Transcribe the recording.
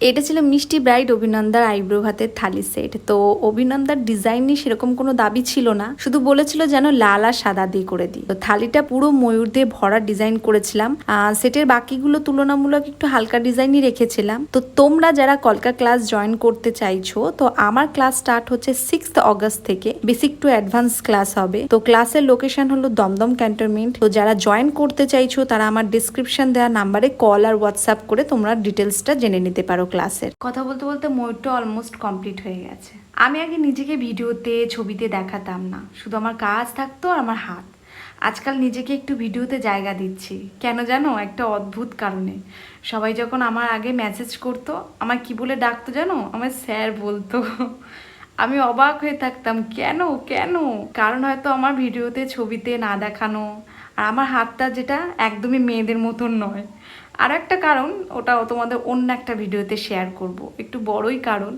এটা ছিল মিষ্টি ব্রাইড অভিনন্দার আইব্রো ভাতের থালি সেট। তো অভিনন্দার ডিজাইন নিয়ে সেরকম কোনো দাবি ছিল না, শুধু বলেছিল যেন লাল আর সাদা দিয়ে করে দিই। তো থালিটা পুরো ময়ূর দিয়ে ভরা ডিজাইন করেছিলাম। সেটের বাকিগুলো তুলনামূলক একটু হালকা ডিজাইনই রেখেছিলাম। তো তোমরা যারা কলকা ক্লাস জয়েন করতে চাইছো, তো আমার ক্লাস স্টার্ট হচ্ছে 6 অগস্ট থেকে। বেসিক টু অ্যাডভান্স ক্লাস হবে। তো ক্লাসের লোকেশন হলো দমদম ক্যান্টনমেন্ট। তো যারা জয়েন করতে চাইছো তারা আমার ডিসক্রিপশন দেওয়া নাম্বারে কল আর হোয়াটসঅ্যাপ করে তোমরা ডিটেলসটা জেনে নিতে পারো ক্লাসের। কথা বলতে বলতে ময়ূরটা অলমোস্ট কমপ্লিট হয়ে গেছে। আমি আগে নিজেকে ভিডিওতে ছবিতে দেখাতাম না, শুধু আমার কাজ থাকতো আর আমার হাত। আজকাল নিজেকে একটু ভিডিওতে জায়গা দিচ্ছি। কেন জানো? একটা অদ্ভুত কারণে। সবাই যখন আমার আগে মেসেজ করতো, আমার কি বলে ডাকতো জানো? আমার স্যার বলতো। আমি অবাক হয়ে থাকতাম, কেন কেন? কারণ হয়তো আমার ভিডিওতে ছবিতে না দেখানো, আর আমার হাতটা যেটা একদমই মেয়েদের মতন নয়। আর একটা কারণ, ওটা তোমাদের অন্য একটা ভিডিওতে শেয়ার করব, একটু বড়ই কারণ।